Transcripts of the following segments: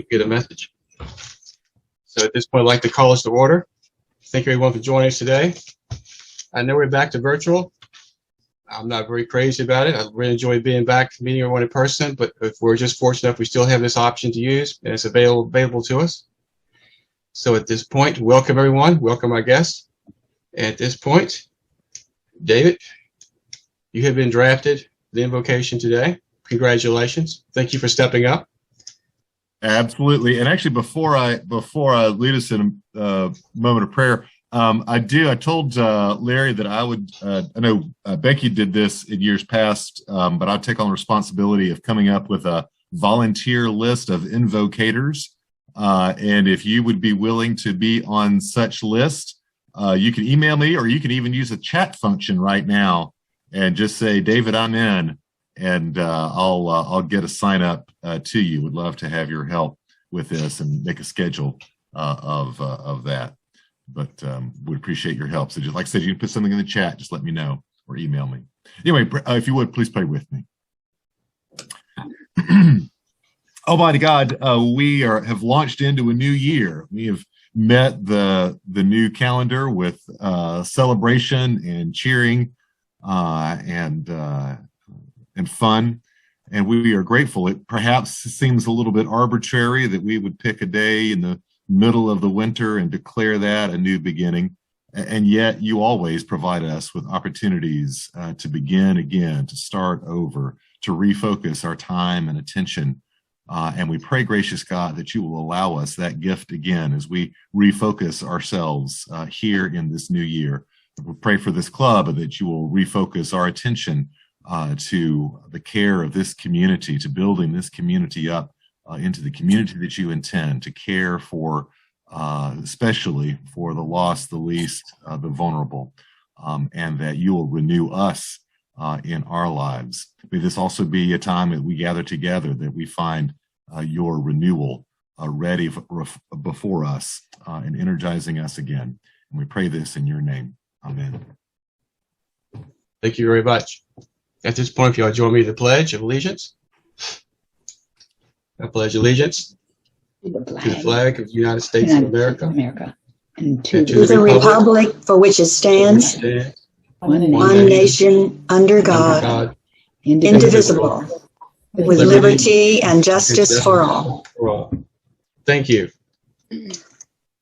You get a message. So at this point, I'd like to call us to order. Thank you everyone for joining us today. I know we're back to virtual. I'm not very crazy about it. I really enjoy being back, meeting everyone in person, but if we're just fortunate enough, we still have this option to use, and it's available to us. So at this point, welcome everyone. Welcome our guests. And at this point, David, you have been drafted for the invocation today. Congratulations. Thank you for stepping up. Absolutely. And actually, before I lead us in a moment of prayer, I told Larry that I would, I know Becky did this in years past, but I'll take on the responsibility of coming up with a volunteer list of invocators. And if you would be willing to be on such list, you can email me, or you can even use a chat function right now and just say, David, I'm in, and I'll get a sign up to you. Would love to have your help with this and make a schedule of that. But would appreciate your help. So just like I said, you can put something in the chat, just let me know or email me. Anyway, if you would, please pray with me. Almighty God, we have launched into a new year. We have met the new calendar with celebration and cheering and fun. And we are grateful. It perhaps seems a little bit arbitrary that we would pick a day in the middle of the winter and declare that a new beginning. And yet you always provide us with opportunities to begin again, to start over, to refocus our time and attention. And we pray, gracious God, that you will allow us that gift again as we refocus ourselves here in this new year. We pray for this club that you will refocus our attention to the care of this community, to building this community up into the community that you intend, to care for, especially for the lost, the least, the vulnerable, and that you will renew us in our lives. May this also be a time that we gather together, that we find your renewal ready before us and energizing us again. And we pray this in your name. Amen. Thank you very much. At this point, if you'll join me in the Pledge of Allegiance. I pledge allegiance to the flag of the United States of America, and to the republic for which it stands, one nation under God, indivisible, with liberty and justice for all. Thank you.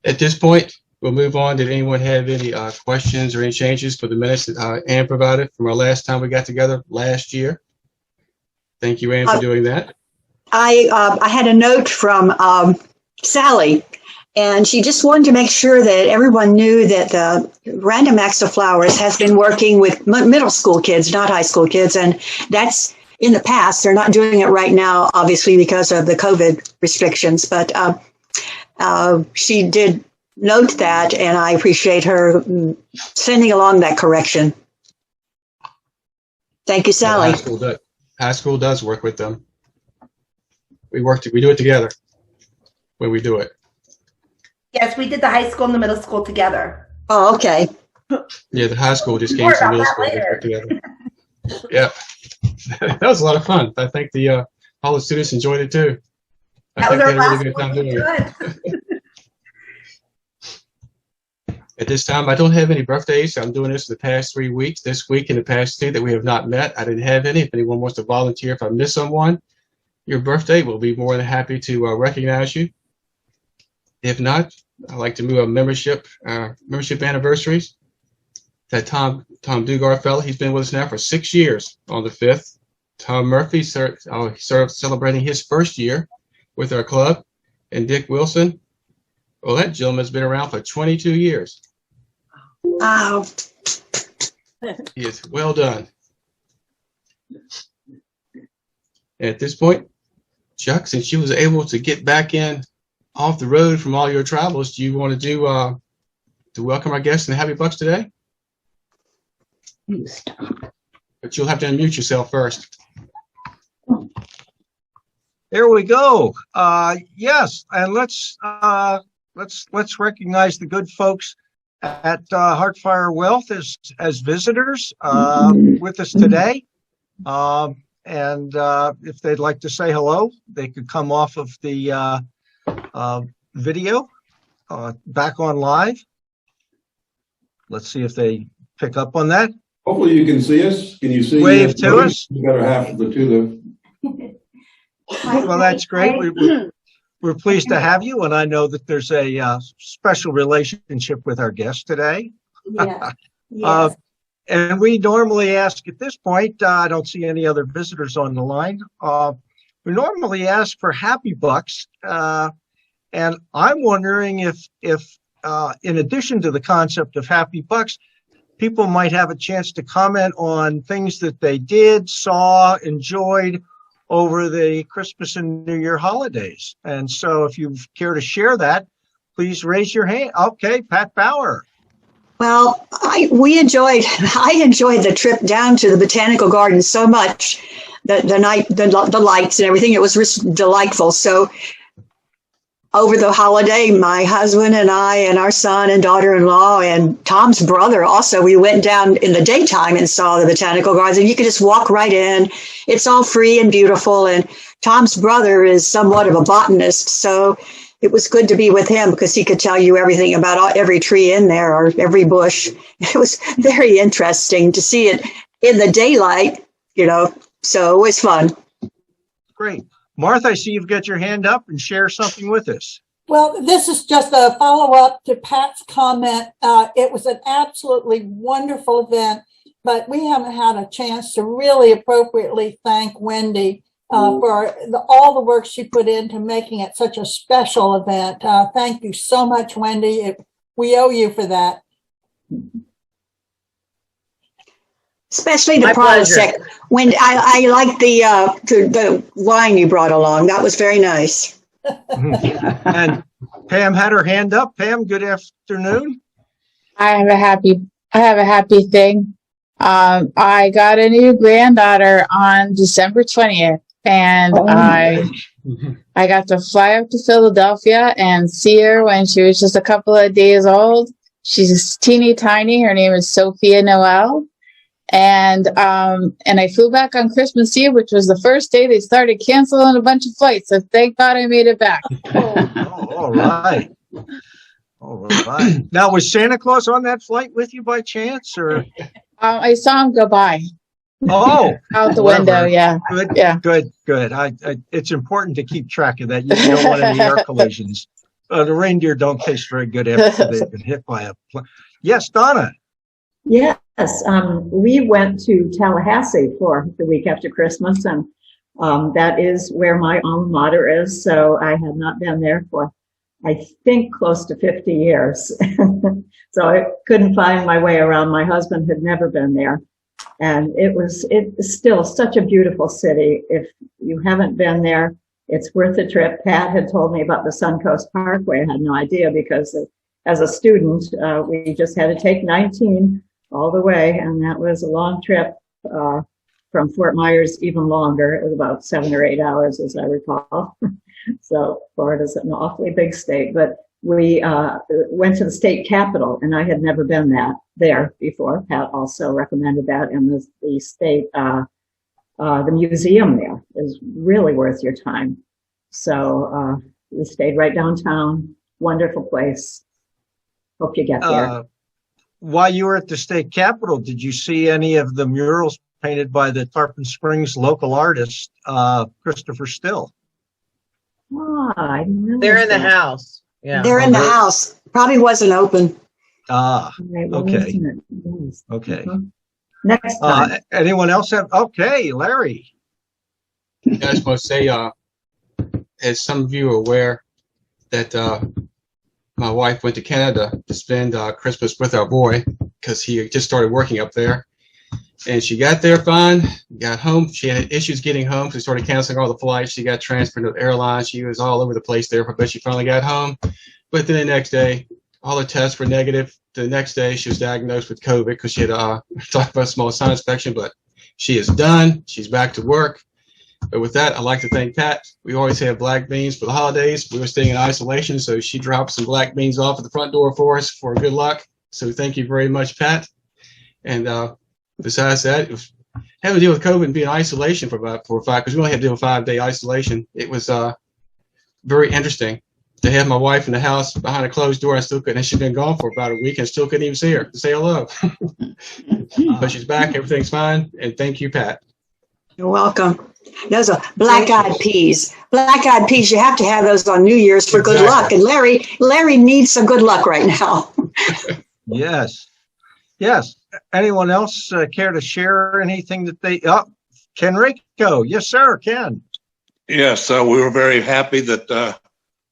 At this point, we'll move on. Did anyone have any questions or any changes for the minutes that Ann provided from our last time we got together last year? Thank you, Ann, for doing that. I had a note from Sally, and she just wanted to make sure that everyone knew that the Random Acts of Flowers has been working with middle school kids, not high school kids, and that's in the past. They're not doing it right now, obviously, because of the COVID restrictions, but she did note that, and I appreciate her sending along that correction. Thank you, Sally. High school does work with them. We do it together when we do it. Yes, we did the high school and the middle school together. Oh, okay. Yeah, the high school just came to the middle school together. Yeah, that was a lot of fun. I think all the students enjoyed it too. I think they had a really good time doing it. At this time, I don't have any birthdays. I'm doing this for the past 3 weeks. This week and the past 2 that we have not met, I didn't have any. If anyone wants to volunteer, if I miss someone, your birthday, we'll be more than happy to recognize you. If not, I'd like to move on membership anniversaries. That Tom Dugar fellow, he's been with us now for 6 years on the 5th. Tom Murphy served celebrating his first year with our club. And Dick Wilson, well, that gentleman's been around for 22 years. Wow. He is well done. At this point, Chuck, since you was able to get back in off the road from all your travels, do you want to do to welcome our guests and Happy Bucks today? But you'll have to unmute yourself first. There we go. Yes, and let's recognize the good folks at Heartfire Wealth as visitors with us today. And if they'd like to say hello, they could come off of the video back on live. Let's see if they pick up on that. Hopefully you can see us. Can you see? Wave to us. The better half of the two. Well, that's great. We're pleased to have you, and I know that there's a special relationship with our guest today. Yeah. Yes. And we normally ask at this point, I don't see any other visitors on the line. We normally ask for happy bucks. And I'm wondering if in addition to the concept of happy bucks, people might have a chance to comment on things that they did, saw, enjoyed over the Christmas and New Year holidays. And so if you care to share that, please raise your hand. Okay, Pat Bauer. Well, I enjoyed the trip down to the botanical garden so much. The lights and everything, it was just delightful. So over the holiday, my husband and I and our son and daughter-in-law and Tom's brother also, we went down in the daytime and saw the botanical gardens, and you could just walk right in. It's all free and beautiful. And Tom's brother is somewhat of a botanist, so it was good to be with him because he could tell you everything about every tree in there or every bush. It was very interesting to see it in the daylight, so it was fun. Great. Martha, I see you've got your hand up and share something with us. Well, this is just a follow-up to Pat's comment. It was an absolutely wonderful event, but we haven't had a chance to really appropriately thank Wendy for all the work she put into making it such a special event. Thank you so much, Wendy. We owe you for that. Especially the Prozac. When I like the wine you brought along. That was very nice. And Pam had her hand up. Pam, good afternoon. I have a happy thing. I got a new granddaughter on December 20th, and I got to fly up to Philadelphia and see her when she was just a couple of days old. She's teeny tiny. Her name is Sophia Noel. And I flew back on Christmas Eve, which was the first day they started canceling a bunch of flights. So thank God I made it back. All right. All right. Now, was Santa Claus on that flight with you by chance, or? I saw him go by. Oh, out the window. Yeah. Good. Yeah. Good. It's important to keep track of that. You don't want any air collisions. The reindeer don't taste very good after they've been hit by a plane. Yes, Donna. Yes, we went to Tallahassee for the week after Christmas, and that is where my alma mater is. So I had not been there for, I think, close to 50 years. So I couldn't find my way around. My husband had never been there, and it's still such a beautiful city. If you haven't been there, it's worth the trip. Pat had told me about the Suncoast Parkway. I had no idea because as a student, we just had to take 19 all the way, and that was a long trip from Fort Myers, even longer. It was about 7 or 8 hours, as I recall. So Florida's an awfully big state, but we went to the state capitol, and I had never been there before. Pat also recommended that, and the state, the museum there is really worth your time. So we stayed right downtown. Wonderful place. Hope you get there. While you were at the state capitol, did you see any of the murals painted by the Tarpon Springs local artist, Christopher Still? I didn't They're in the house. Yeah. They're in the house. Probably wasn't open. Okay. Yes. Okay. Next time. Anyone else have? Okay, Larry. I just want to say, as some of you are aware, that my wife went to Canada to spend Christmas with our boy because he just started working up there. And she got there fine, got home. She had issues getting home. She started canceling all the flights. She got transferred to the airline. She was all over the place there, but she finally got home. But then the next day, all the tests were negative. The next day, she was diagnosed with COVID because she had talked about a small sinus infection, but she is done. She's back to work. But with that, I'd like to thank Pat. We always have black beans for the holidays. We were staying in isolation, so she dropped some black beans off at the front door for us for good luck. So thank you very much, Pat. And besides that, it was having to deal with COVID and being in isolation for about 4 or 5, because we only had to do a 5-day isolation. It was very interesting. to have my wife in the house behind a closed door. I still couldn't. And she'd been gone for about a week and still couldn't even see her to say hello. But she's back. Everything's fine. And thank you, Pat. You're welcome. Those are black-eyed peas. Black-eyed peas, you have to have those on New Year's for good luck. And Larry needs some good luck right now. Yes. Yes. Anyone else care to share anything that they, Ken Rico. Yes, sir, Ken. Yes, we were very happy that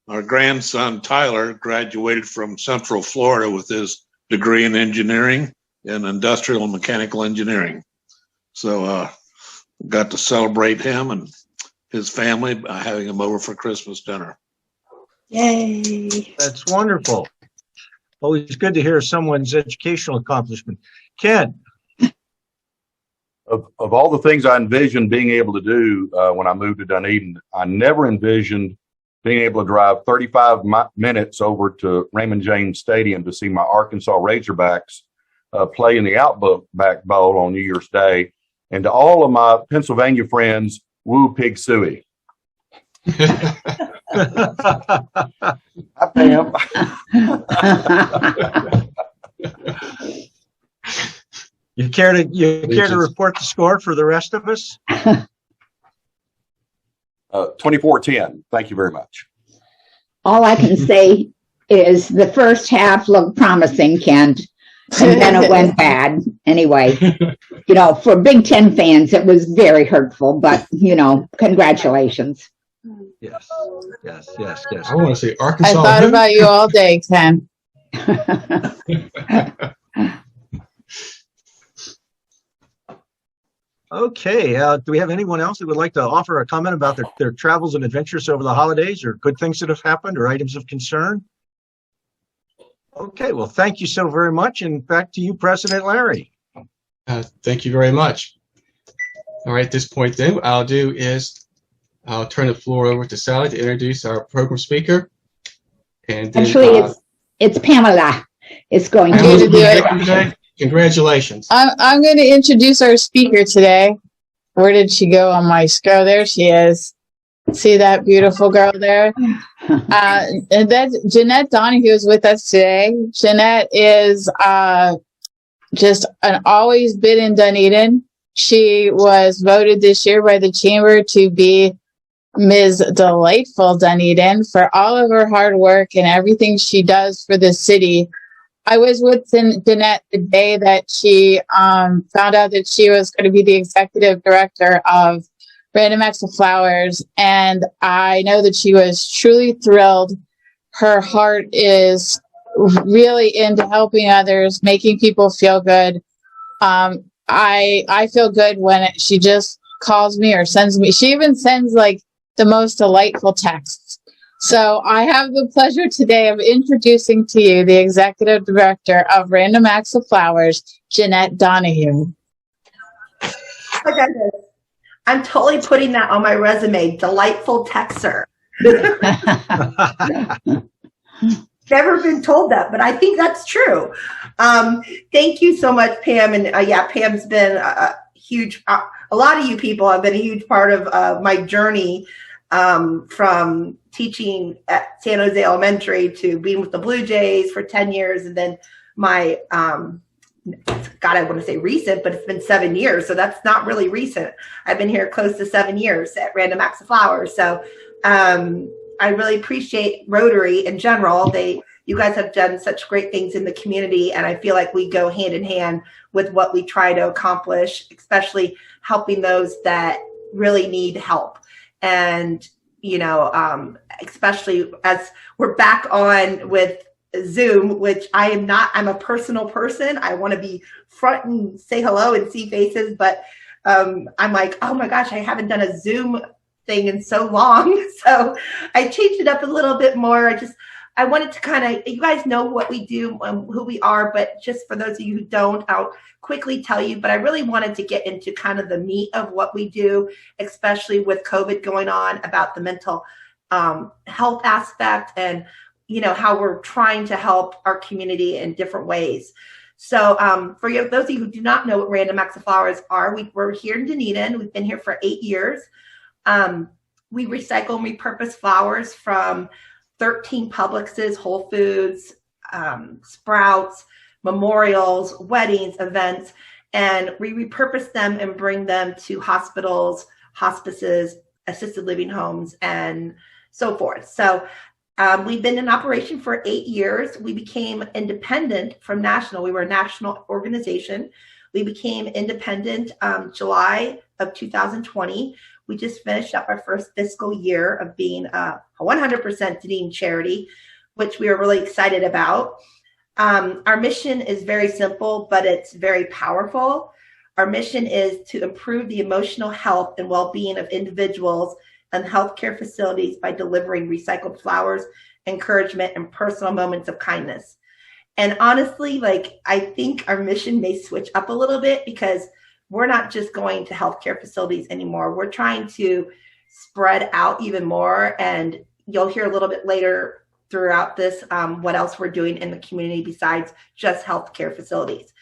our grandson Tyler graduated from Central Florida with his degree in engineering in industrial and mechanical engineering. So got to celebrate him and his family by having him over for Christmas dinner. Yay. That's wonderful. Always good to hear someone's educational accomplishment. Ken. Of all the things I envisioned being able to do when I moved to Dunedin, I never envisioned being able to drive 35 minutes over to Raymond James Stadium to see my Arkansas Razorbacks play in the Outback Bowl on New Year's Day. And to all of my Pennsylvania friends, woo pig suey. Hi, Pam. You care to report the score for the rest of us? 24-10. Thank you very much. All I can say is the first half looked promising, Kent, and then it went bad. Anyway, for Big Ten fans, it was very hurtful, but, congratulations. Yes. I want to say Arkansas. I thought about you all day, Ken. Okay. Do we have anyone else that would like to offer a comment about their travels and adventures over the holidays, or good things that have happened, or items of concern? Okay. Well, thank you so very much. And back to you, President Larry. Thank you very much. All right. At this point, then, what I'll do is I'll turn the floor over to Sally to introduce our program speaker. And then, actually, it's Pamela. It's going to do it. Congratulations. I'm going to introduce our speaker today. Where did she go on my scroll? There she is. See that beautiful girl there? And that's Janett Donoghue is with us today. Janett is just always been in Dunedin. She was voted this year by the Chamber to be Ms. Delightful Dunedin for all of her hard work and everything she does for the city. I was with Janett the day that she found out that she was going to be the executive director of Random Acts of Flowers, and I know that she was truly thrilled. Her heart is really into helping others, making people feel good. I feel good when she just calls me or sends me. She even sends like the most delightful texts. So I have the pleasure today of introducing to you the executive director of Random Acts of Flowers, Janett Donoghue. I'm totally putting that on my resume. Delightful texter. Never been told that, but I think that's true. Thank you so much, Pam. And Pam's been a huge, a lot of you people have been a huge part of my journey from teaching at San Jose Elementary to being with the Blue Jays for 10 years. And then my, I want to say recent, but it's been 7 years. So that's not really recent. I've been here close to 7 years at Random Acts of Flowers. So I really appreciate Rotary in general. You guys have done such great things in the community. And I feel like we go hand in hand with what we try to accomplish, especially helping those that really need help. And, especially as we're back on with Zoom, which I am not, I'm a personal person. I want to be front and say hello and see faces, but I'm like, oh my gosh, I haven't done a Zoom thing in so long. So I changed it up a little bit more. I wanted to kind of, you guys know what we do and who we are, but just for those of you who don't, I'll quickly tell you, but I really wanted to get into kind of the meat of what we do, especially with COVID going on, about the mental health aspect and, how we're trying to help our community in different ways. So for those of you who do not know what Random Acts of Flowers are, we're here in Dunedin. We've been here for 8 years. We recycle and repurpose flowers from 13 Publixes, Whole Foods, Sprouts, memorials, weddings, events, and we repurpose them and bring them to hospitals, hospices, assisted living homes, and so forth. So we've been in operation for 8 years. We became independent from national. We were a national organization. We became independent July of 2020. We just finished up our first fiscal year of being a 100% Dunedin charity, which we are really excited about. Our mission is very simple, but it's very powerful. Our mission is to improve the emotional health and well-being of individuals and healthcare facilities by delivering recycled flowers, encouragement, and personal moments of kindness. And honestly, I think our mission may switch up a little bit because we're not just going to healthcare facilities anymore. We're trying to spread out even more. And you'll hear a little bit later throughout this what else we're doing in the community besides just healthcare facilities.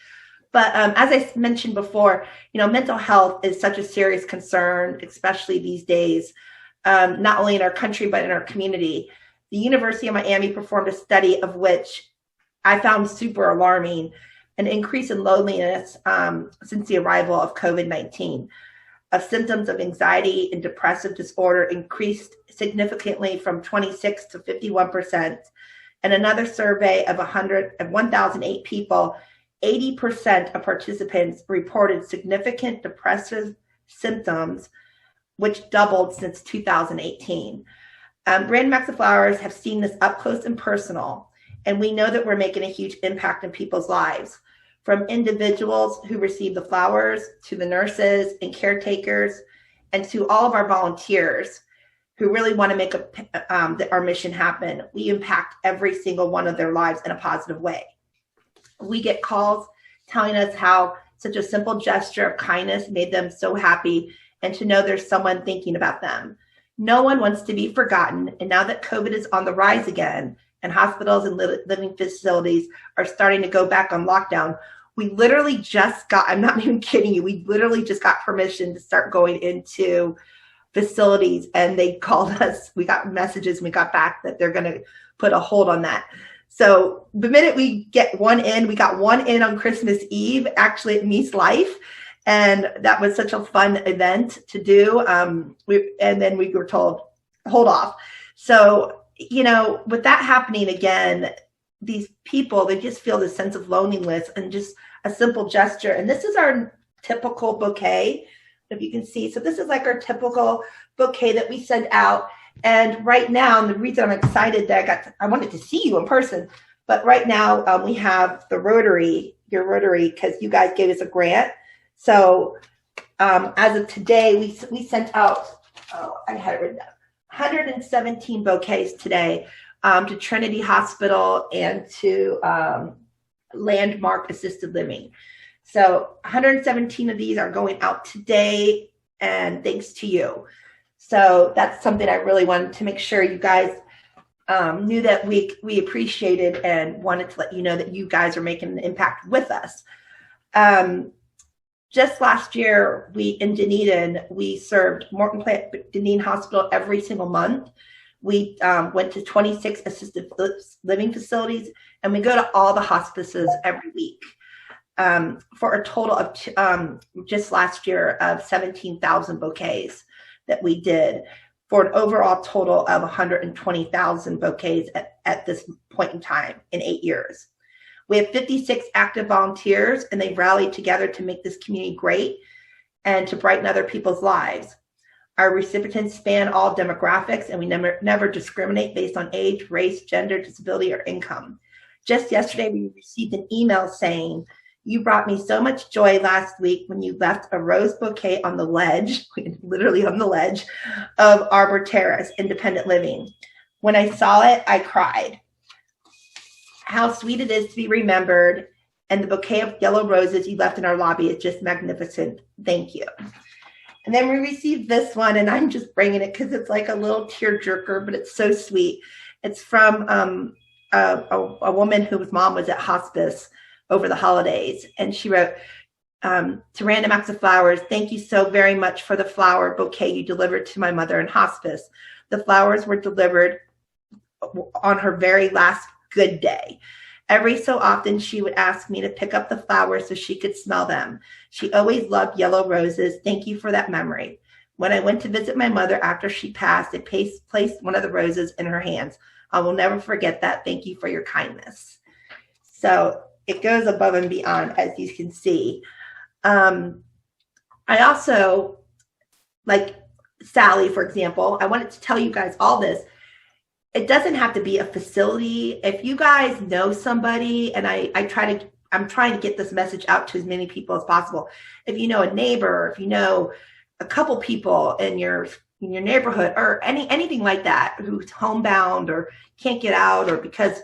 But as I mentioned before, mental health is such a serious concern, especially these days, not only in our country, but in our community. The University of Miami performed a study of which I found super alarming, an increase in loneliness since the arrival of COVID-19. Of symptoms of anxiety and depressive disorder increased significantly from 26 to 51%. And another survey of 1,008 people, 80% of participants reported significant depressive symptoms, which doubled since 2018. Brand Max of Flowers have seen this up close and personal, and we know that we're making a huge impact in people's lives. From individuals who receive the flowers, to the nurses and caretakers, and to all of our volunteers who really want to make our mission happen. We impact every single one of their lives in a positive way. We get calls telling us how such a simple gesture of kindness made them so happy, and to know there's someone thinking about them. No one wants to be forgotten, and now that COVID is on the rise again, and hospitals and living facilities are starting to go back on lockdown, we literally just got, I'm not even kidding you, we literally just got permission to start going into facilities, and they called us, we got messages, we got back that they're going to put a hold on that. So the minute we get one in, we got one in on Christmas Eve, actually at Me's Life. And that was such a fun event to do. And then we were told, hold off. So, with that happening again, these people, they just feel this sense of loneliness and just a simple gesture. And this is our typical bouquet, if you can see. So this is like our typical bouquet that we send out. And right now, and the reason I'm excited that I wanted to see you in person, but right now we have the Rotary, your Rotary, because you guys gave us a grant. So as of today, we sent out, I had it written down, 117 bouquets today to Trinity Hospital and to Landmark Assisted Living. So 117 of these are going out today, and thanks to you. So that's something I really wanted to make sure you guys knew that we appreciated, and wanted to let you know that you guys are making an impact with us. Just last year, in Dunedin, we served Morton Plant Dunedin Hospital every single month. We went to 26 assisted living facilities, and we go to all the hospices every week for a total of, just last year, of 17,000 bouquets that we did, for an overall total of 120,000 bouquets at this point in time in 8 years. We have 56 active volunteers, and they've rallied together to make this community great and to brighten other people's lives. Our recipients span all demographics, and we never discriminate based on age, race, gender, disability, or income. Just yesterday, we received an email saying, "You brought me so much joy last week when you left a rose bouquet on the ledge," literally on the ledge, "of Arbor Terrace Independent Living. When I saw it, I cried. How sweet it is to be remembered, and the bouquet of yellow roses you left in our lobby is just magnificent. Thank you." And then we received this one, and I'm just bringing it because it's like a little tearjerker, but it's so sweet. It's from a woman whose mom was at hospice over the holidays, and she wrote, to Random Acts of Flowers, "Thank you so very much for the flower bouquet you delivered to my mother in hospice. The flowers were delivered on her very last good day. Every so often, she would ask me to pick up the flowers so she could smell them. She always loved yellow roses. Thank you for that memory. When I went to visit my mother after she passed, I placed one of the roses in her hands. I will never forget that. Thank you for your kindness. So it goes above and beyond, as you can see. I also, like Sally, for example, I wanted to tell you guys all this. It doesn't have to be a facility. If you guys know somebody, and I'm trying to get this message out to as many people as possible. If you know a neighbor, if you know a couple people in your neighborhood, or anything like that, who's homebound or can't get out, or because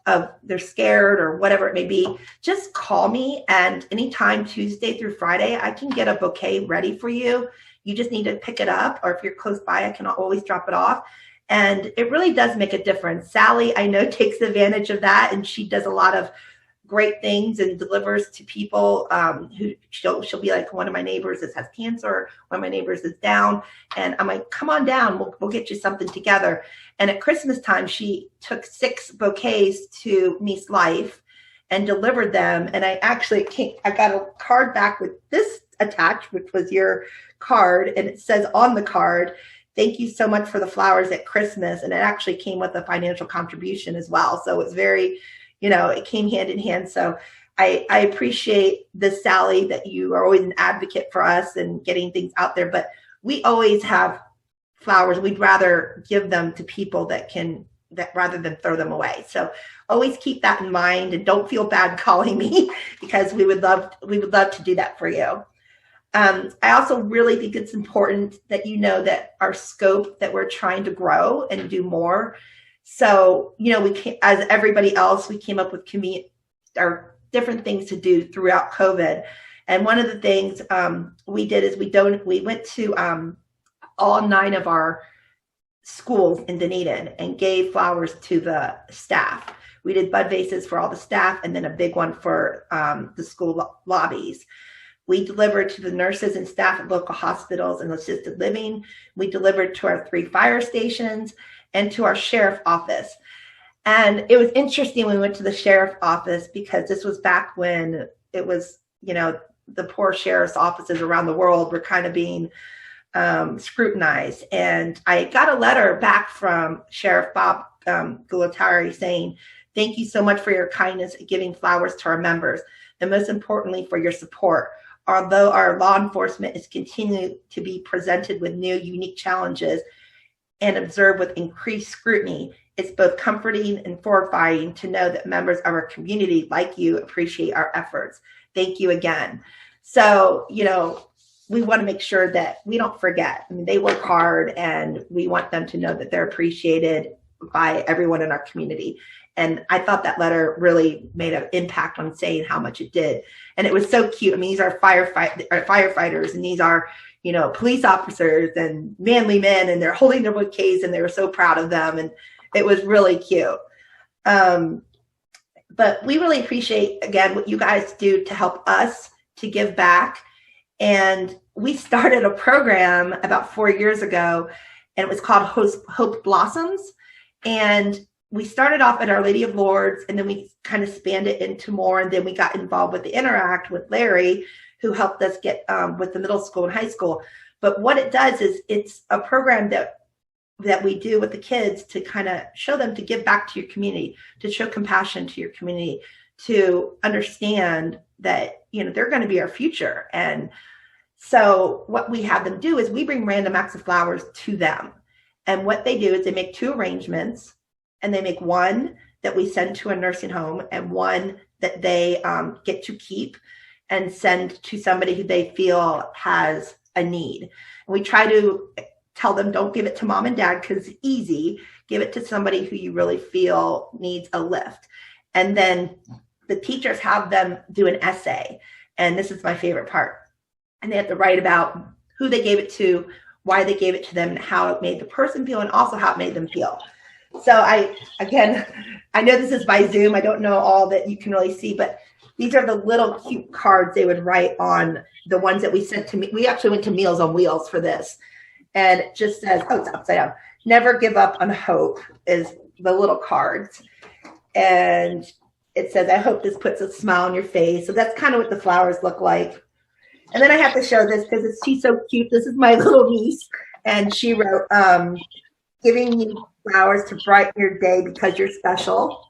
of they're scared or whatever it may be, just call me. And anytime Tuesday through Friday, I can get a bouquet ready for you. You just need to pick it up, or if you're close by, I can always drop it off. And it really does make a difference. Sally, I know, takes advantage of that, and she does a lot of great things and delivers to people who she'll be like, one of my neighbors has cancer, one of my neighbors is down, and I'm like, come on down, we'll get you something together. And at Christmas time, she took 6 bouquets to Me's Life and delivered them. And I got a card back with this attached, which was your card, and it says on the card, thank you so much for the flowers at Christmas. And it actually came with a financial contribution as well. So it's very, it came hand in hand. So I appreciate this, Sally, that you are always an advocate for us and getting things out there. But we always have flowers. We'd rather give them to people that rather than throw them away. So always keep that in mind, and don't feel bad calling me, because we would love to do that for you. I also really think it's important that you know that our scope, that we're trying to grow and do more. So, as everybody else, we came up with different things to do throughout COVID. And one of the things we did is we went to all 9 of our schools in Dunedin and gave flowers to the staff. We did bud vases for all the staff, and then a big one for the school lobbies. We delivered to the nurses and staff at local hospitals and assisted living. We delivered to our 3 fire stations and to our sheriff office. And it was interesting when we went to the sheriff office, because this was back when it was, the poor sheriff's offices around the world were kind of being scrutinized. And I got a letter back from Sheriff Bob Gulatari saying, thank you so much for your kindness at giving flowers to our members, and most importantly, for your support. Although our law enforcement is continuing to be presented with new, unique challenges and observed with increased scrutiny, it's both comforting and fortifying to know that members of our community like you appreciate our efforts. Thank you again. So, we want to make sure that we don't forget. I mean, they work hard, and we want them to know that they're appreciated by everyone in our community. And I thought that letter really made an impact on saying how much it did. And it was so cute. I mean, these are firefighters, and these are, police officers and manly men, and they're holding their bouquets, and they were so proud of them. And it was really cute. But we really appreciate, again, what you guys do to help us to give back. And we started a program about 4 years ago, and it was called Hope Blossoms. And we started off at Our Lady of Lourdes, and then we kind of expanded into more. And then we got involved with the Interact with Larry, who helped us get with the middle school and high school. But what it does is it's a program that we do with the kids to kind of show them to give back to your community, to show compassion to your community, to understand that, they're going to be our future. And so what we have them do is we bring random acts of flowers to them. And what they do is they make 2 arrangements. And they make one that we send to a nursing home, and one that they get to keep and send to somebody who they feel has a need. And we try to tell them, don't give it to mom and dad because it's easy. Give it to somebody who you really feel needs a lift. And then the teachers have them do an essay. And this is my favorite part. And they have to write about who they gave it to, why they gave it to them, and how it made the person feel, and also how it made them feel. So I know this is by Zoom. I don't know all that you can really see, but these are the little cute cards they would write on the ones that we sent to me. We actually went to Meals on Wheels for this. And it just says, it's upside down. Never give up on hope is the little cards, and it says, "I hope this puts a smile on your face." So that's kind of what the flowers look like. And then I have to show this because she's so cute. This is my little niece, and she wrote, "Giving you flowers to brighten your day because you're special."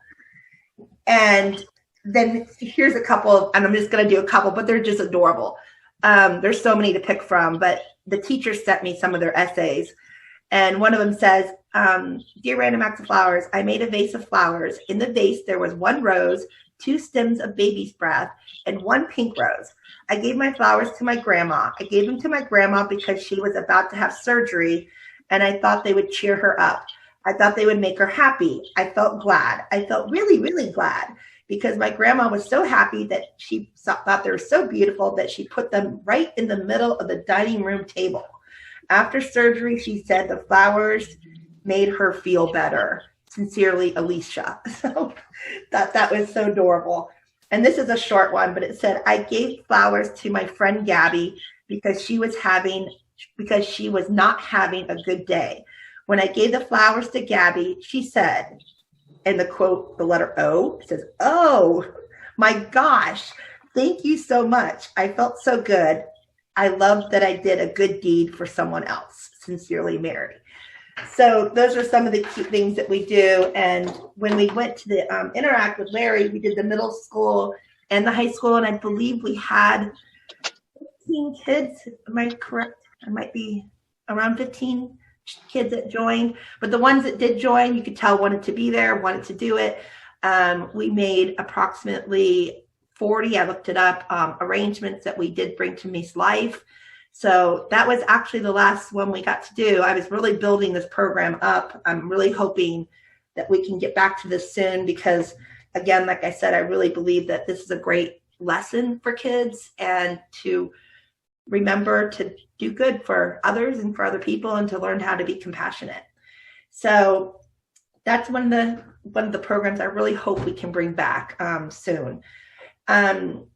And then here's a couple, and I'm just going to do a couple, but they're just adorable. There's so many to pick from, but the teacher sent me some of their essays. And one of them says, "Dear Random Acts of Flowers, I made a vase of flowers. In the vase, there was 1 rose, 2 stems of baby's breath, and 1 pink rose. I gave my flowers to my grandma. I gave them to my grandma because she was about to have surgery, and I thought they would cheer her up. I thought they would make her happy. I felt glad. I felt really, really glad because my grandma was so happy that she thought they were so beautiful that she put them right in the middle of the dining room table. After surgery, she said the flowers made her feel better. Sincerely, Alicia." So that was so adorable. And this is a short one, but it said, "I gave flowers to my friend Gabby because she was not having a good day. When I gave the flowers to Gabby, she said," and the quote, the letter O, it says, "Oh my gosh, thank you so much. I felt so good. I love that I did a good deed for someone else. Sincerely, Mary." So those are some of the cute things that we do. And when we went to the Interact with Larry, we did the middle school and the high school, and I believe we had 15 kids. Am I correct? I might be around 15 kids that joined, but the ones that did join, you could tell wanted to be there, wanted to do it. We made approximately 40, I looked it up, arrangements that we did bring to Miss Life. So that was actually the last one we got to do. I was really building this program up. I'm really hoping that we can get back to this soon because, again, like I said, I really believe that this is a great lesson for kids and to remember to do good for others and for other people and to learn how to be compassionate. So that's one of the programs I really hope we can bring back soon. And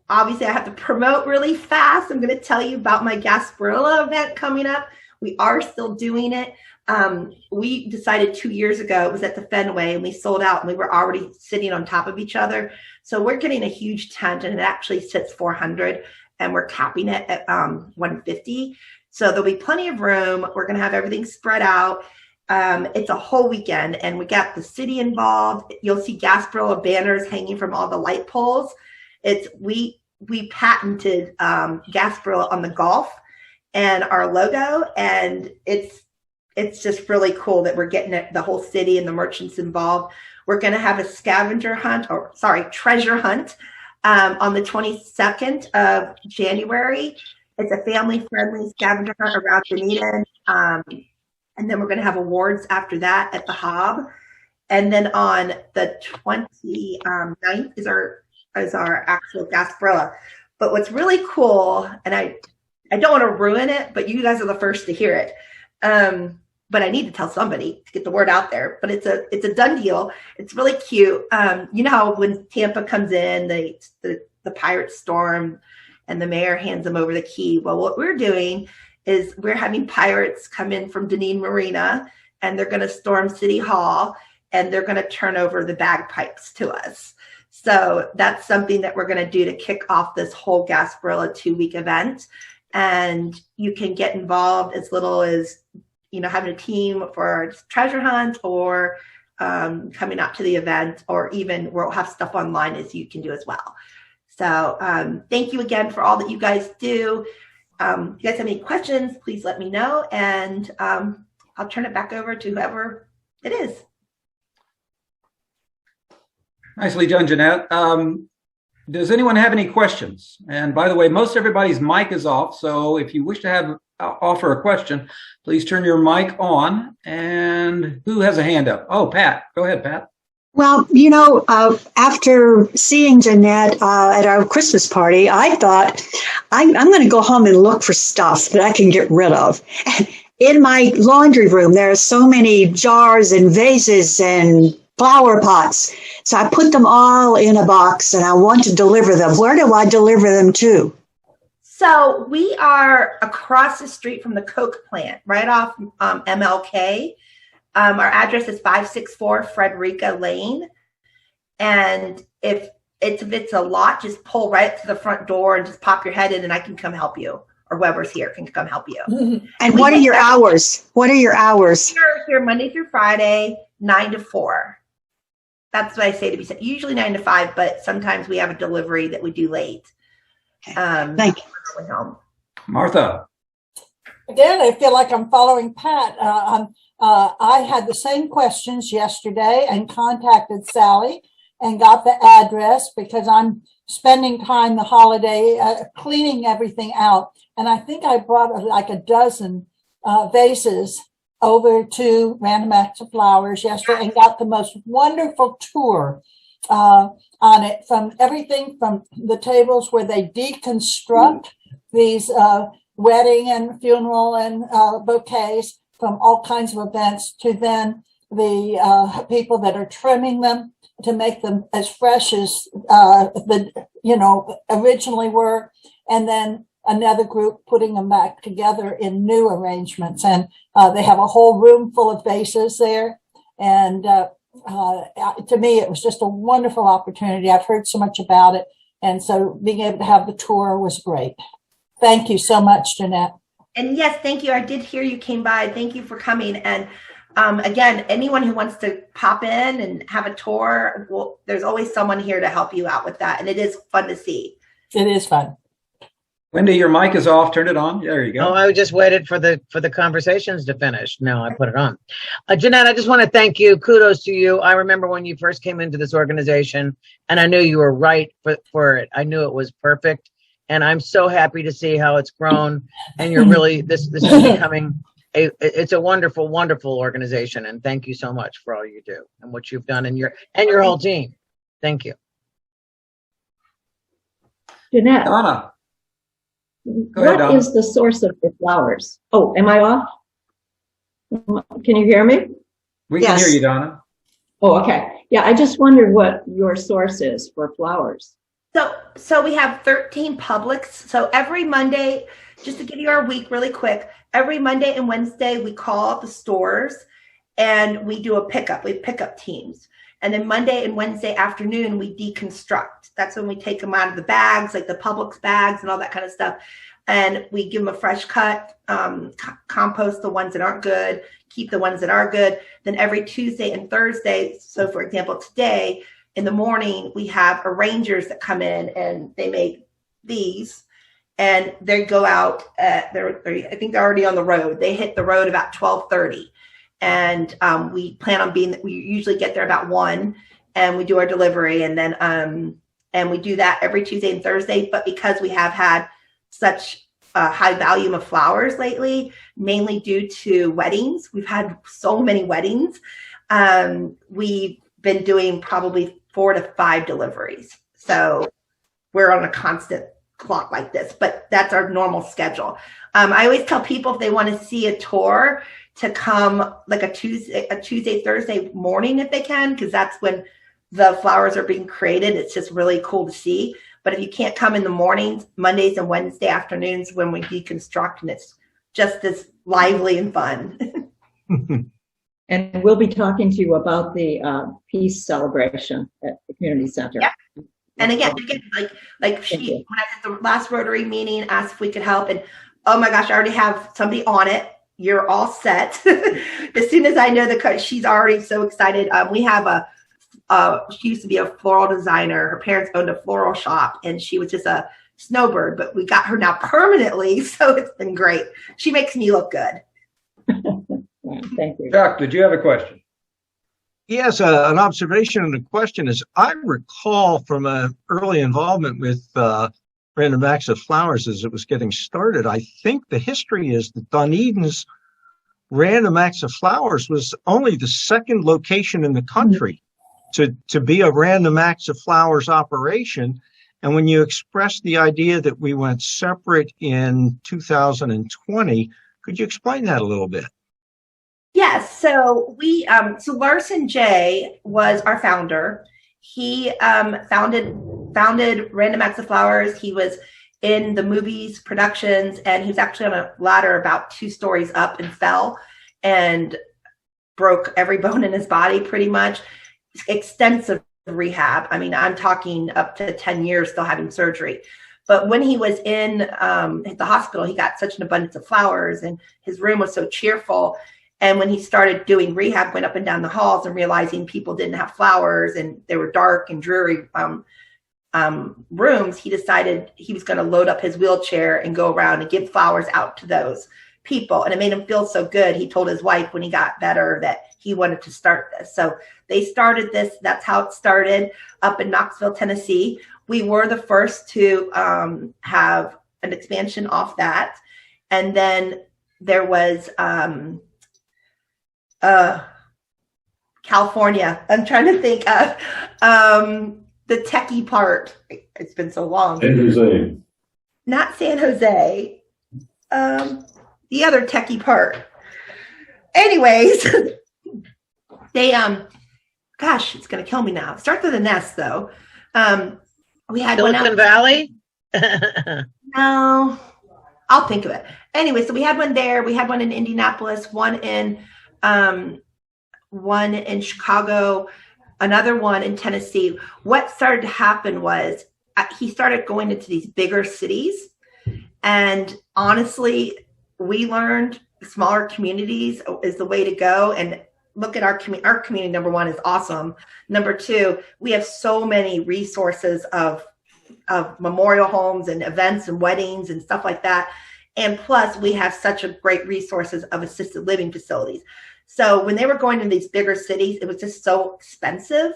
obviously I have to promote really fast. I'm going to tell you about my Gasparilla event coming up. We are still doing it. We decided 2 years ago, it was at the Fenway, and we sold out and we were already sitting on top of each other. So we're getting a huge tent, and it actually sits 400, and we're capping it at 150. So there'll be plenty of room. We're going to have everything spread out. It's a whole weekend, and we got the city involved. You'll see Gasparilla banners hanging from all the light poles. We patented Gasparilla on the golf and our logo, and it's just really cool that we're getting the whole city and the merchants involved. We're going to have a treasure hunt on the 22nd of January. It's a family-friendly scavenger hunt around Dunedin. And then we're going to have awards after that at the Hob. And then on the 29th is our actual Gasparilla. But what's really cool, and I don't want to ruin it, but you guys are the first to hear it. But I need to tell somebody to get the word out there. But it's a done deal. It's really cute. You know how when Tampa comes in, the pirates storm, and the mayor hands them over the key. Well, what we're doing is we're having pirates come in from Dunedin Marina, and they're going to storm City Hall, and they're going to turn over the bagpipes to us. So that's something that we're going to do to kick off this whole Gasparilla 2-week event. And you can get involved as little as, having a team for a treasure hunt or coming out to the event, or even we'll have stuff online as you can do as well. So thank you again for all that you guys do. If you guys have any questions, please let me know, and I'll turn it back over to whoever it is. Nicely done, Janett. Does anyone have any questions? And by the way, most everybody's mic is off, so if you wish to offer a question, please turn your mic on. And who has a hand up? Oh, Pat. Go ahead, Pat. Well, after seeing Janett at our Christmas party, I thought I'm going to go home and look for stuff that I can get rid of. In my laundry room, there are so many jars and vases and flower pots. So I put them all in a box, and I want to deliver them. Where do I deliver them to? So we are across the street from the Coke plant, right off MLK. Our address is 564 Frederica Lane. And if it's a lot, just pull right to the front door and just pop your head in and I can come help you, or whoever's here can come help you. And what are your hours? What are your hours? We're here Monday through Friday, 9 to 4. That's what I say to be usually 9 to 5, but sometimes we have a delivery that we do late. Thank you. Home. Martha. Again, I feel like I'm following Pat. I had the same questions yesterday and contacted Sally and got the address because I'm spending time the holiday cleaning everything out. And I think I brought like a dozen vases over to Random Acts of Flowers yesterday and got the most wonderful tour on it, from everything from the tables where they deconstruct these wedding and funeral and bouquets from all kinds of events, to then the people that are trimming them to make them as fresh as originally were, and then another group putting them back together in new arrangements. And they have a whole room full of vases there. And to me, it was just a wonderful opportunity. I've heard so much about it. And so being able to have the tour was great. Thank you so much, Janett. And yes, thank you. I did hear you came by. Thank you for coming. And again, anyone who wants to pop in and have a tour, well, there's always someone here to help you out with that. And it is fun to see. It is fun. Wendy, your mic is off. Turn it on. There you go. Oh, I just waited for the conversations to finish. No, I put it on. Janett, I just want to thank you. Kudos to you. I remember when you first came into this organization, and I knew you were right for it. I knew it was perfect, and I'm so happy to see how it's grown. And you're really this is becoming it's a wonderful, wonderful organization. And thank you so much for all you do and what you've done, and your whole team. Thank you, Janett. Donna. Go ahead, What Donna. is the source of the flowers? Oh, am I off? Can you hear me? We can Yes. hear you, Donna. Oh, okay. Yeah, I just wondered what your source is for flowers. So we have 13 Publix. So every Monday, just to give you our week really quick, every Monday and Wednesday, we call the stores and we do a pickup. We have pickup teams. And then Monday and Wednesday afternoon, we deconstruct. That's when we take them out of the bags, like the Publix bags and all that kind of stuff. And we give them a fresh cut, compost the ones that aren't good, keep the ones that are good. Then every Tuesday and Thursday, so for example, today in the morning, we have arrangers that come in and they make these. And they go out, I think they're already on the road. They hit the road about 12:30. And we plan on we usually get there about 1 and we do our delivery. And then, and we do that every Tuesday and Thursday. But because we have had such a high volume of flowers lately, mainly due to weddings, we've had so many weddings. We've been doing probably 4 to 5 deliveries. So we're on a constant clock like this, but that's our normal schedule. I always tell people if they want to see a tour to come like a Tuesday, Thursday morning if they can, because that's when the flowers are being created. It's just really cool to see. But if you can't come in the mornings, Mondays and Wednesday afternoons when we deconstruct, and it's just as lively and fun. And we'll be talking to you about the peace celebration at the community center. Yeah. And again, like she, when I did the last Rotary meeting, asked if we could help, and oh my gosh, I already have somebody on it. You're all set. As soon as I know the coach, she's already so excited. We have she used to be a floral designer. Her parents owned a floral shop, and she was just a snowbird, but we got her now permanently. So it's been great. She makes me look good. Thank you. Chuck, did you have a question? Yes, an observation and a question is, I recall from an early involvement with Random Acts of Flowers as it was getting started, I think the history is that Dunedin's Random Acts of Flowers was only the second location in the country to be a Random Acts of Flowers operation. And when you expressed the idea that we went separate in 2020, could you explain that a little bit? Yes. So so Larson J was our founder. He founded Random Acts of Flowers. He was in the movies productions, and he was actually on a ladder about 2 stories up and fell. And broke every bone in his body pretty much. Extensive rehab. I mean, I'm talking up to 10 years still having surgery. But when he was in the hospital, he got such an abundance of flowers and his room was so cheerful. And when he started doing rehab, went up and down the halls and realizing people didn't have flowers and they were dark and dreary rooms, he decided he was going to load up his wheelchair and go around and give flowers out to those people. And it made him feel so good. He told his wife when he got better that he wanted to start this. So they started this. That's how it started up in Knoxville, Tennessee. We were the first to have an expansion off that. And then there was California. I'm trying to think of the techie part. It's been so long. San Jose. Not San Jose. The other techie part. Anyways, they gosh, it's gonna kill me now. Starts with an S though. We had Silicon Valley. No, I'll think of it. Anyway, so we had one there. We had one in Indianapolis, one in Chicago, another one in Tennessee. What started to happen was he started going into these bigger cities, and honestly, we learned smaller communities is the way to go. And look at our community. Number one is awesome. Number two, we have so many resources of memorial homes and events and weddings and stuff like that. And plus we have such a great resources of assisted living facilities. So when they were going to these bigger cities, it was just so expensive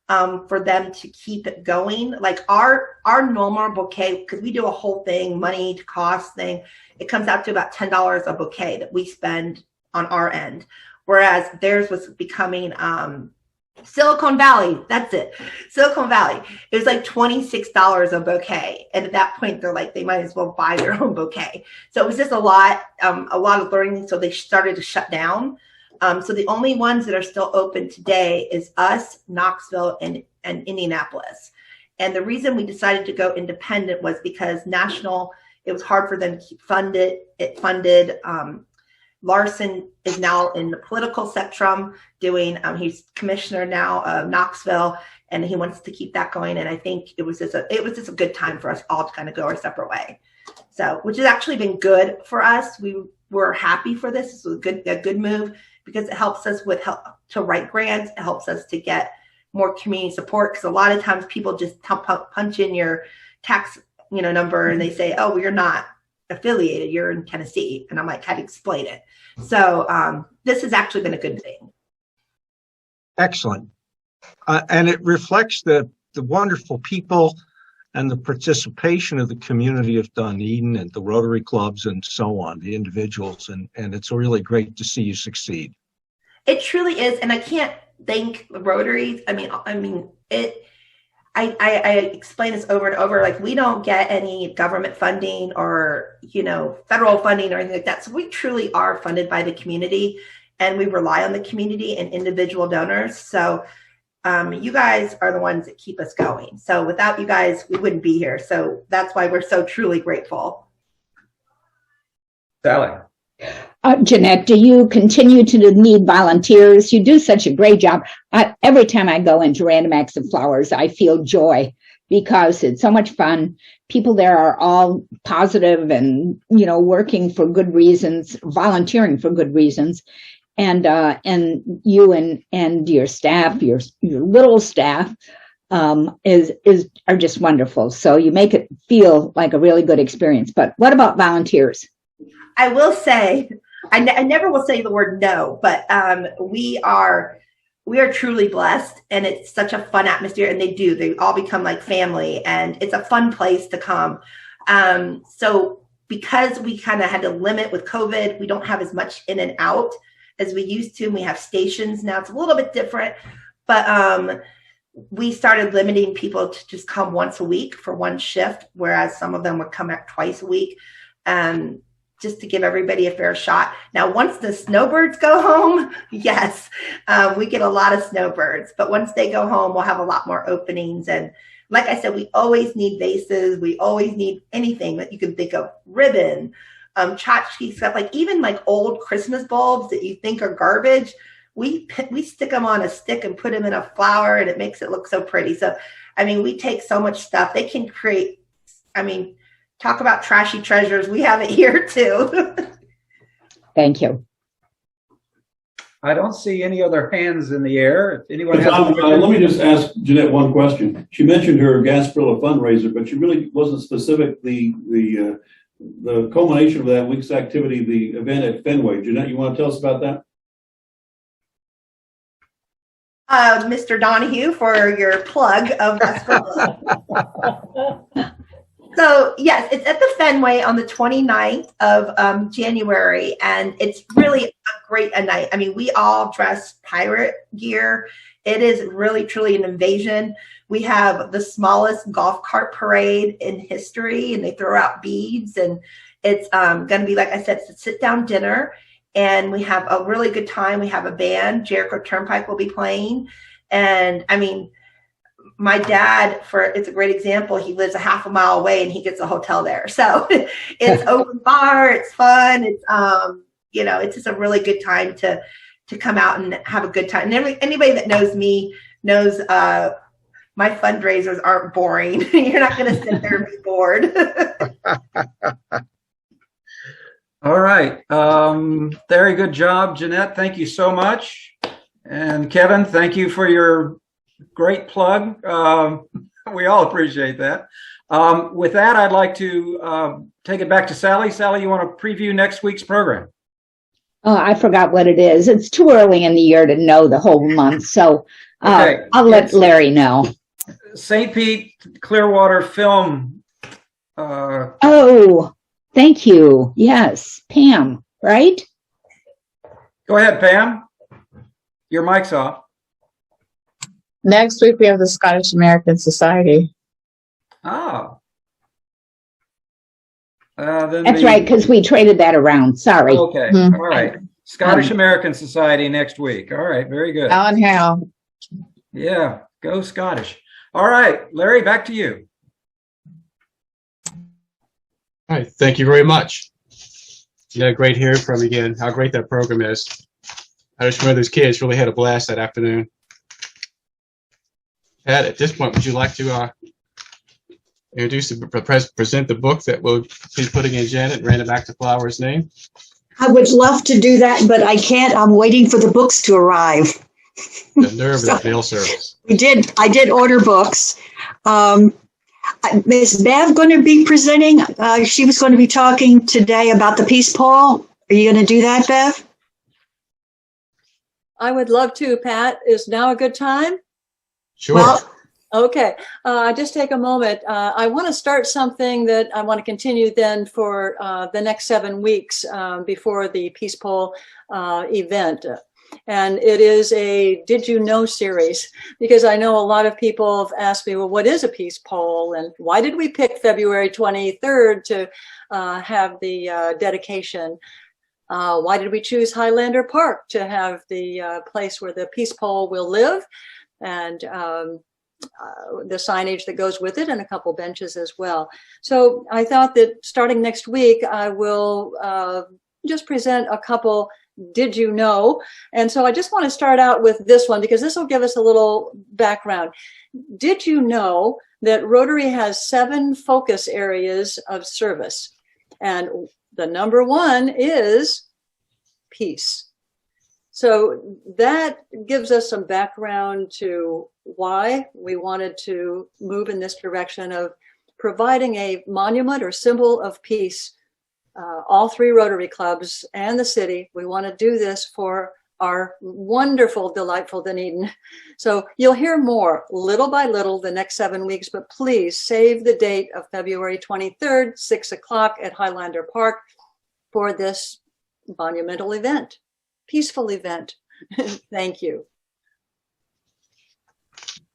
for them to keep it going. Like our normal bouquet, because we do a whole thing, money to cost thing, it comes out to about $10 a bouquet that we spend on our end. Whereas theirs was becoming Silicon Valley. That's it. Silicon Valley. It was like $26 a bouquet. And at that point, they're like, they might as well buy their own bouquet. So it was just a lot of learning. So they started to shut down. So the only ones that are still open today is us, Knoxville, and Indianapolis. And the reason we decided to go independent was because national, it was hard for them to keep funded. It funded Larson is now in the political spectrum doing, he's commissioner now of Knoxville, and he wants to keep that going. And I think it was just a good time for us all to kind of go our separate way. So, which has actually been good for us. We were happy for this. This was a good move because it helps us with help to write grants. It helps us to get more community support. Because a lot of times people just punch in your tax, number and they say, oh, well, you're not affiliated, you're in Tennessee. And I'm like, how do you explain it? So this has actually been a good thing. Excellent. And it reflects the wonderful people and the participation of the community of Dunedin and the Rotary clubs and so on, the individuals. And it's really great to see you succeed. It truly is. And I can't thank the Rotaries. I explain this over and over, like we don't get any government funding or, federal funding or anything like that. So we truly are funded by the community and we rely on the community and individual donors. So you guys are the ones that keep us going. So without you guys, we wouldn't be here. So that's why we're so truly grateful. Sally. Janett, do you continue to need volunteers? You do such a great job. Every time I go into Random Acts of Flowers, I feel joy because it's so much fun. People there are all positive and, working for good reasons, volunteering for good reasons. And you and your staff, your little staff, are just wonderful. So you make it feel like a really good experience. But what about volunteers? I will say, I never will say the word no, but we are truly blessed, and it's such a fun atmosphere. And they all become like family, and it's a fun place to come. So because we kind of had to limit with COVID, we don't have as much in and out as we used to. And we have stations now. It's a little bit different, but we started limiting people to just come once a week for one shift, whereas some of them would come back twice a week. Just to give everybody a fair shot. Now, once the snowbirds go home, yes, we get a lot of snowbirds. But once they go home, we'll have a lot more openings. And like I said, we always need vases. We always need anything that you can think of. Ribbon, tchotchke stuff, like even like old Christmas bulbs that you think are garbage. we stick them on a stick and put them in a flower, and it makes it look so pretty. So, I mean, we take so much stuff. They can create, I mean, talk about trashy treasures. We have it here too. Thank you. I don't see any other hands in the air. If anyone has let me just ask Janett one question. She mentioned her Gasparilla fundraiser, but she really wasn't specific. The culmination of that week's activity, the event at Fenway. Janett, you want to tell us about that? Mr. Donoghue, for your plug of Gasparilla. So yes, it's at the Fenway on the 29th of January, and it's really a great night. I mean, we all dress pirate gear. It is really, truly an invasion. We have the smallest golf cart parade in history, and they throw out beads, and it's going to be, like I said, it's a sit-down dinner, and we have a really good time. We have a band. Jericho Turnpike will be playing, and I mean, my dad, it's a great example. He lives a half a mile away and he gets a hotel there. So it's open bar. It's fun. It's, it's just a really good time to come out and have a good time. And anybody that knows me knows my fundraisers aren't boring. You're not going to sit there and be bored. All right. Very good job, Janett. Thank you so much. And Kevin, thank you for your great plug. We all appreciate that. With that, I'd like to take it back to Sally. Sally, you want to preview next week's program? Oh, I forgot what it is. It's too early in the year to know the whole month, so Okay. I'll let Larry know. St. Pete Clearwater Film. Oh, thank you. Yes, Pam, right? Go ahead, Pam. Your mic's off. Next week, we have the Scottish American Society. Oh. That's right, because we traded that around. Sorry. Okay. Hmm. All right. Scottish American Society next week. All right. Very good. Alan Hale. Yeah. Go Scottish. All right. Larry, back to you. All right. Thank you very much. Yeah, great hearing from you again. How great that program is. I just remember those kids really had a blast that afternoon. Pat, at this point, would you like to present the book that we'll be putting in Janett, Random Act of Flowers' name? I would love to do that, but I can't. I'm waiting for the books to arrive. The nerve of the mail service. I did order books. Is Bev going to be presenting? She was going to be talking today about the Peace Poll. Are you going to do that, Bev? I would love to, Pat. Is now a good time? Sure. Well, okay. Just take a moment. I want to start something that I want to continue then for the next 7 weeks before the Peace Poll event. And it is a Did You Know series, because I know a lot of people have asked me, well, what is a peace poll? And why did we pick February 23rd to have the dedication? Why did we choose Highlander Park to have the place where the peace poll will live? And the signage that goes with it, and a couple benches as well. So I thought that starting next week, I will just present a couple Did You Know? And so I just want to start out with this one, because this will give us a little background. Did you know that Rotary has 7 focus areas of service? And the number 1 is peace. So that gives us some background to why we wanted to move in this direction of providing a monument or symbol of peace. All 3 Rotary clubs and the city, we want to do this for our wonderful, delightful Dunedin. So you'll hear more little by little the next 7 weeks, but please save the date of February 23rd, 6 o'clock at Highlander Park for this monumental event. Peaceful event. Thank you.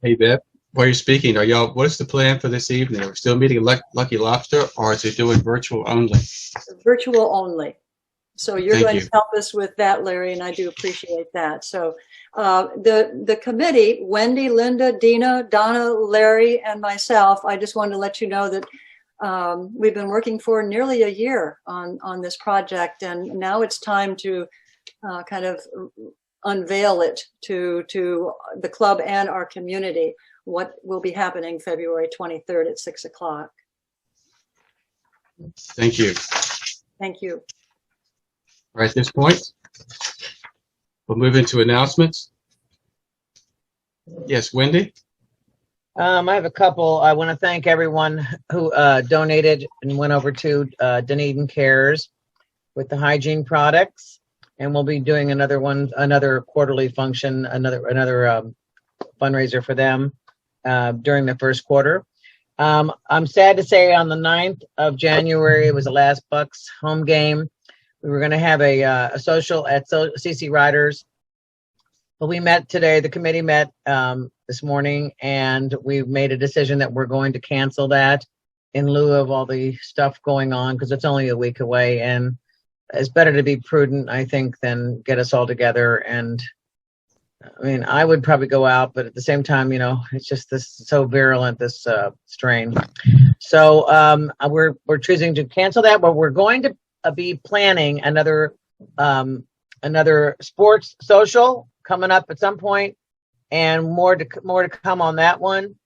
Hey, Bev, while you're speaking, what is the plan for this evening? Are we still meeting at Lucky Lobster, or is it doing virtual only? Virtual only. So you're Thank going you. to help us with that, Larry, and I do appreciate that. So the committee, Wendy, Linda, Dina, Donna, Larry, and myself, I just wanted to let you know that we've been working for nearly a year on this project, and now it's time to kind of unveil it to the club and our community, what will be happening February 23rd at 6 o'clock. Thank you. Thank you. All right, at this point, we'll move into announcements. Yes, Wendy? I have a couple. I want to thank everyone who donated and went over to Dunedin Cares with the hygiene products, and we'll be doing another quarterly function, another fundraiser for them during the first quarter. I'm sad to say on the 9th of January, it was the last Bucks home game. We were going to have a social at CC Riders, but we met today. The committee met this morning, and we made a decision that we're going to cancel that in lieu of all the stuff going on, because it's only a week away, and it's better to be prudent, I think, than get us all together. And I mean, I would probably go out, but at the same time, it's just this so virulent, this strain. So we're choosing to cancel that, but we're going to be planning another sports social coming up at some point, and more to come on that one.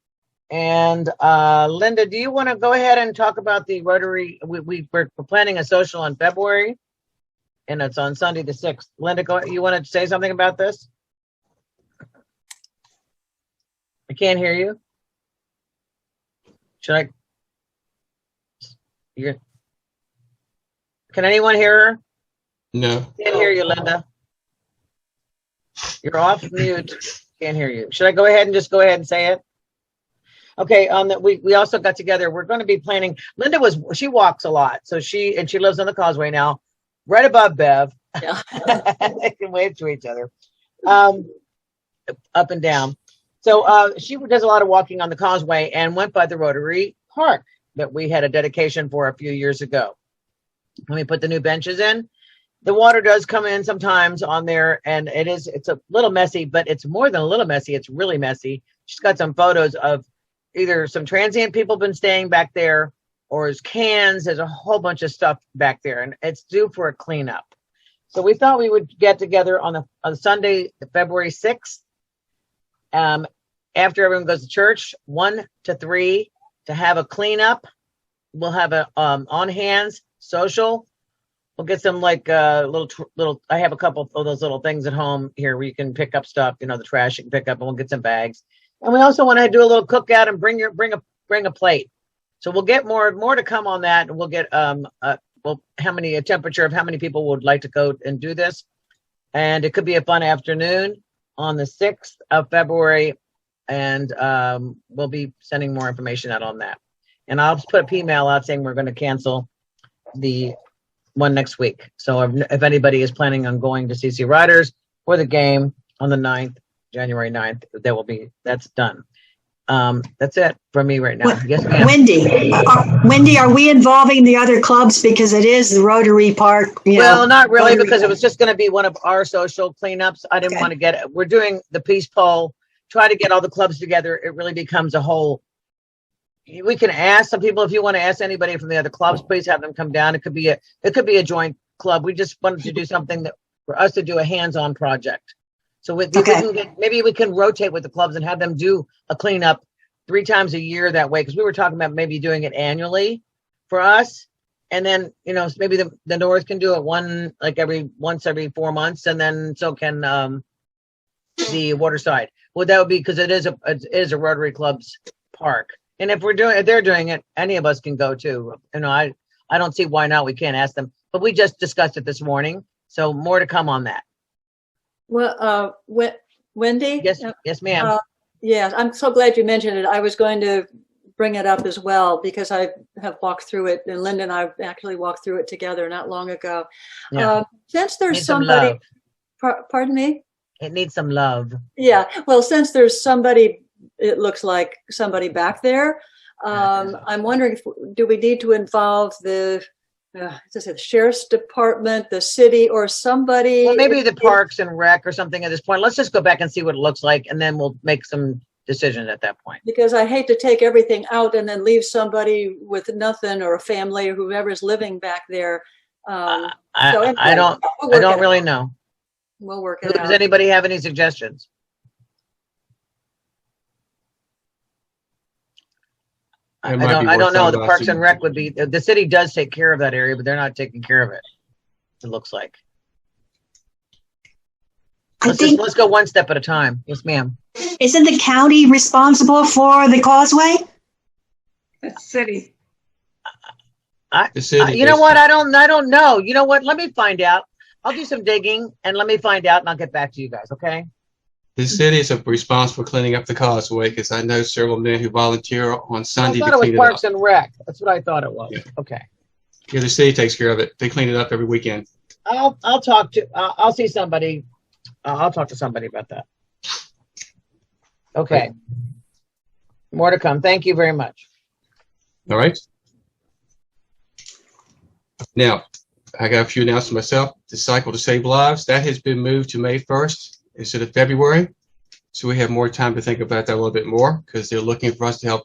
And Linda, do you want to go ahead and talk about the Rotary? We're planning a social in February, and it's on Sunday the 6th. Linda, you want to say something about this? I can't hear you. Can anyone hear her? No. Can't hear you, Linda. You're off mute. Can't hear you. Should I go ahead and say it? Okay. We also got together. We're going to be planning. Linda she walks a lot, so she lives on the Causeway now, right above Bev. Yeah. They can wave to each other, up and down. So she does a lot of walking on the Causeway and went by the Rotary Park that we had a dedication for a few years ago. When we put the new benches in, the water does come in sometimes on there, and it's a little messy, but it's more than a little messy. It's really messy. She's got some photos of either some transient people been staying back there, or his cans. There's a whole bunch of stuff back there, and it's due for a cleanup. So we thought we would get together on Sunday, February 6th, after everyone goes to church, 1 to 3, to have a cleanup. We'll have a on hands social. We'll get some little. I have a couple of those little things at home here where you can pick up stuff. The trash you can pick up, and we'll get some bags. And we also want to do a little cookout and bring a plate. So we'll get more to come on that, and we'll get a temperature of how many people would like to go and do this. And it could be a fun afternoon on the 6th of February, and we'll be sending more information out on that. And I'll just put a email out saying we're going to cancel the one next week. So if anybody is planning on going to CC Riders for the game on the 9th, January 9th, that's done. That's it from me right now. Yes, ma'am. Wendy, are we involving the other clubs, because it is the Rotary Park? Well, not really, because it was just going to be one of our social cleanups. I didn't want to get it. We're doing the peace poll, try to get all the clubs together. It really becomes a whole. We can ask some people, if you want to ask anybody from the other clubs, please have them come down. It could be a joint club. We just wanted to do something for us to do a hands-on project. So maybe we can rotate with the clubs and have them do a cleanup 3 times a year that way, because we were talking about maybe doing it annually for us, and then maybe the North can do it once every 4 months, and then so can the Waterside. Well, that would be because it is a Rotary Club's park, and if they're doing it, any of us can go too. I don't see why not. We can't ask them, but we just discussed it this morning, so more to come on that. Well, Wendy? Yes, ma'am. Yeah, I'm so glad you mentioned it. I was going to bring it up as well, because I have walked through it, and Linda and I actually walked through it together not long ago. Yeah. Since there's somebody, pardon me? It needs some love. Yeah. Well, since there's somebody, it looks like somebody back there. I'm wondering, do we need to involve the sheriff's department, the city, or somebody? Well, maybe the Parks and Rec or something at this point. Let's just go back and see what it looks like, and then we'll make some decisions at that point. Because I hate to take everything out and then leave somebody with nothing, or a family, or whoever's living back there. I don't really know. We'll work it Does out. anybody have any suggestions? I don't know. The Parks and Rec would be, the city does take care of that area, but they're not taking care of it. It looks like. Let's go one step at a time. Yes, ma'am. Isn't the county responsible for the causeway? The city. You know what? I don't know. You know what? Let me find out. I'll do some digging and let me find out and I'll get back to you guys. Okay. The city is responsible for cleaning up the causeway because I know several men who volunteer on Sunday to clean it up. I thought it was Parks and Rec. That's what I thought it was. Yeah. Okay. Yeah, the city takes care of it. They clean it up every weekend. I'll see somebody. I'll talk to somebody about that. Okay. More to come. Thank you very much. All right. Now, I got a few announcements myself. The Cycle to Save Lives, that has been moved to May 1st instead of February. So we have more time to think about that a little bit more because they're looking for us to help.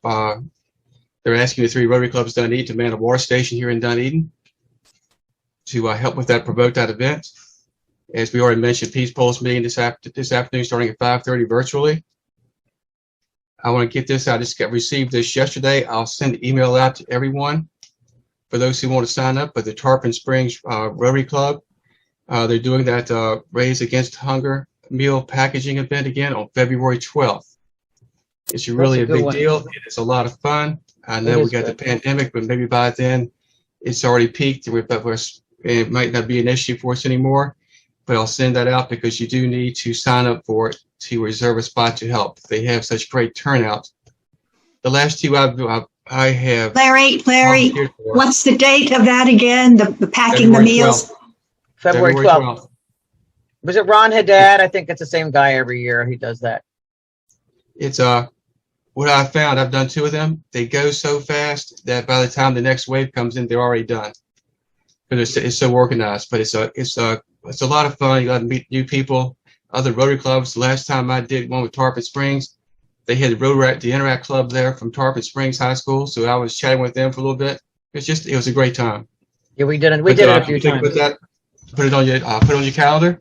They're asking the 3 Rotary Clubs Dunedin to man a water station here in Dunedin to help with that, promote that event. As we already mentioned, Peace Pulse meeting this afternoon starting at 5:30 virtually. I want to get this out. I just received this yesterday. I'll send an email out to everyone for those who want to sign up. But the Tarpon Springs Rotary Club, they're doing that Raise Against Hunger meal packaging event again on February 12th. It's really a big deal. It's a lot of fun. I know we got the pandemic, but maybe by then it's already peaked. It might not be an issue for us anymore. But I'll send that out because you do need to sign up for it to reserve a spot to help. They have such great turnout. The last 2 I have. Larry, what's the date of that again? The packing the meals? February 12th. Was it Ron Haddad? I think it's the same guy every year. He does that. It's what I found. I've done 2 of them. They go so fast that by the time the next wave comes in, they're already done. Because it's so organized. But it's a lot of fun. You got to meet new people, other Rotary clubs. The last time I did one with Tarpon Springs, they had the Interact Club there from Tarpon Springs High School. So I was chatting with them for a little bit. It was a great time. Yeah, we did it. We did it a few times. Put it on your calendar.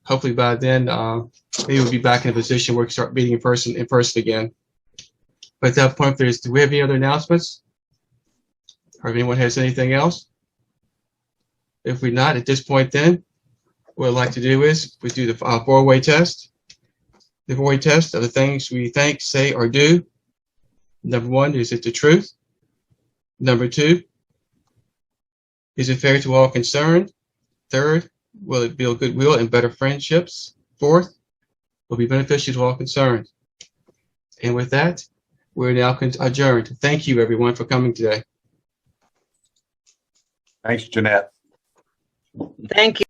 Hopefully by then, maybe we'll be back in a position where we can start meeting in person again. But at that point, do we have any other announcements? Or if anyone has anything else? If we're not at this point, then what I'd like to do is we do the 4-way test. The 4-way test are the things we think, say, or do. Number 1, is it the truth? Number 2, is it fair to all concerned? 3rd, will it build goodwill and better friendships? 4th, will be beneficial to all concerned. And with that, we're now adjourned. Thank you, everyone, for coming today. Thanks, Janett. Thank you.